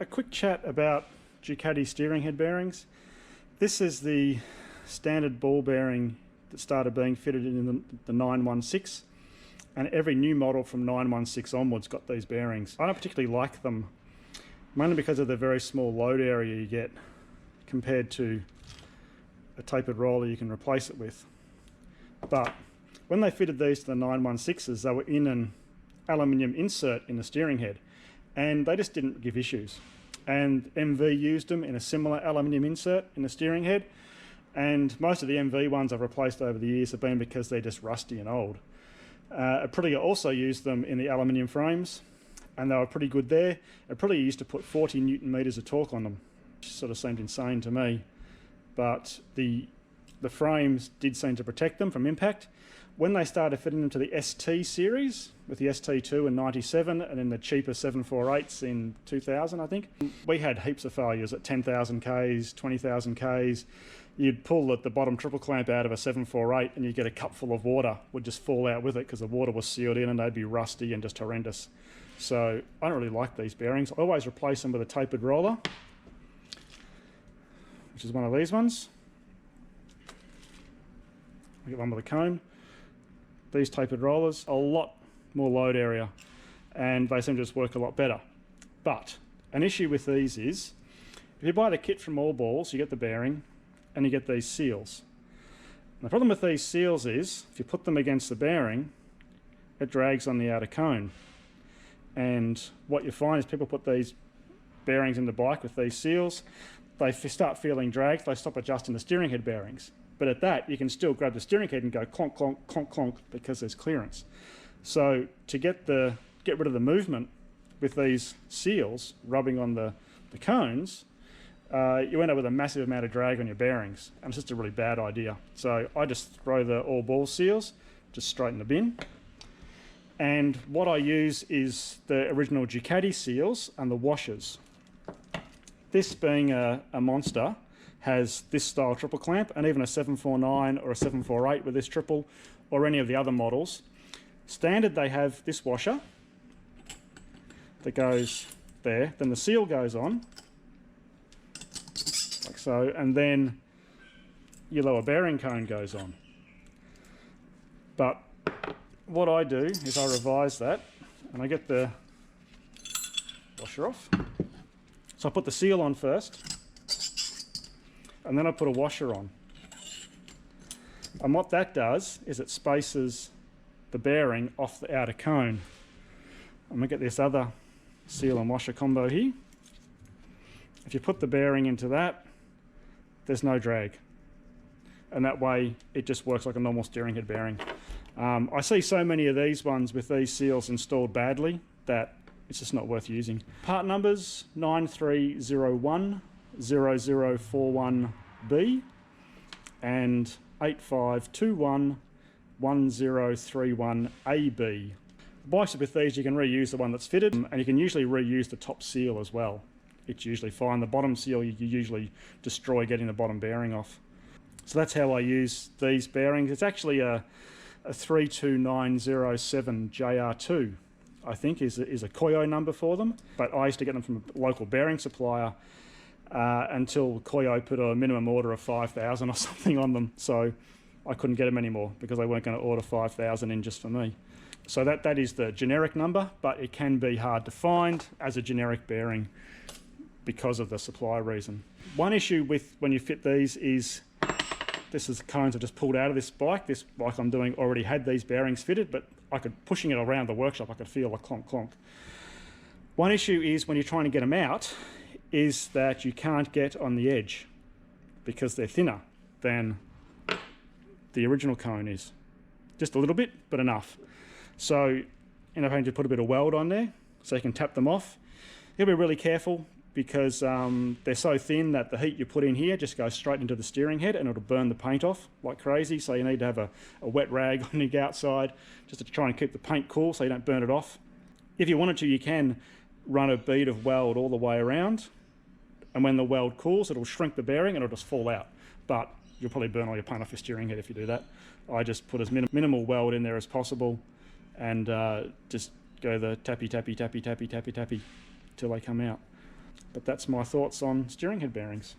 A quick chat about Ducati steering head bearings. This is the standard ball bearing that started being fitted in the 916, and every new model from 916 onwards got these bearings. I don't particularly like them, mainly because of the very small load area you get compared to a tapered roller you can replace it with. But when they fitted these to the 916s, they were in an aluminium insert in the steering head, and they just didn't give issues. And MV used them in a similar aluminium insert in the steering head, and most of the MV ones I've replaced over the years have been because they're just rusty and old. Aprilia also used them in the aluminium frames, and they were pretty good there. Aprilia used to put 40 Newton meters of torque on them, which sort of seemed insane to me, but the frames did seem to protect them from impact. When they started fitting them to the ST series, with the ST2 in 97 and then the cheaper 748s in 2000, I think, we had heaps of failures at 10,000 Ks, 20,000 Ks. You'd pull the bottom triple clamp out of a 748 and you'd get a cup full of water, would just fall out with it because the water was sealed in and they'd be rusty and just horrendous. So I don't really like these bearings. I always replace them with a tapered roller, which is one of these ones. I get one with a cone. These tapered rollers, a lot more load area, and they seem to just work a lot better. But an issue with these is, if you buy the kit from All Balls, you get the bearing and you get these seals. And the problem with these seals is, if you put them against the bearing, it drags on the outer cone. And what you find is people put these bearings in the bike with these seals, they start feeling dragged, they stop adjusting the steering head bearings. But at that, you can still grab the steering head and go clonk, clonk, clonk, clonk, because there's clearance. So to get rid of the movement with these seals rubbing on the cones, you end up with a massive amount of drag on your bearings, and it's just a really bad idea. So I just throw the All Ball seals just straight in the bin. And what I use is the original Ducati seals and the washers. This being a monster, has this style triple clamp, and even a 749 or a 748 with this triple, or any of the other models. Standard, they have this washer that goes there, then the seal goes on, like so, and then your lower bearing cone goes on. But what I do is I revise that, and I get the washer off. So I put the seal on first, and then I put a washer on. And what that does is it spaces the bearing off the outer cone. I'm going to get this other seal and washer combo here. If you put the bearing into that, there's no drag. And that way it just works like a normal steering head bearing. I see so many of these ones with these seals installed badly that it's just not worth using. Part numbers 9301 0041B and 85211031AB. Bikes with these, you can reuse the one that's fitted, and you can usually reuse the top seal as well. It's usually fine. The bottom seal you usually destroy getting the bottom bearing off. So that's how I use these bearings. It's actually a 32907 JR2, I think is a Koyo number for them, but I used to get them from a local bearing supplier until Koyo put a minimum order of 5,000 or something on them, so I couldn't get them anymore because they weren't going to order 5,000 in just for me. So that is the generic number, but it can be hard to find as a generic bearing because of the supply reason. One issue with when you fit these is, this is the cones I just pulled out of this bike. This bike I'm doing already had these bearings fitted, but pushing it around the workshop, I could feel a clonk clonk. One issue is when you're trying to get them out, is that you can't get on the edge because they're thinner than the original cone is. Just a little bit, but enough. So you end up having to put a bit of weld on there so you can tap them off. You'll be really careful because they're so thin that the heat you put in here just goes straight into the steering head and it'll burn the paint off like crazy. So you need to have a wet rag on the outside just to try and keep the paint cool so you don't burn it off. If you wanted to, you can run a bead of weld all the way around, and when the weld cools, it'll shrink the bearing and it'll just fall out. But you'll probably burn all your paint off your steering head if you do that. I just put as minimal weld in there as possible and just go the tappy, tappy, tappy, tappy, tappy, tappy till they come out. But that's my thoughts on steering head bearings.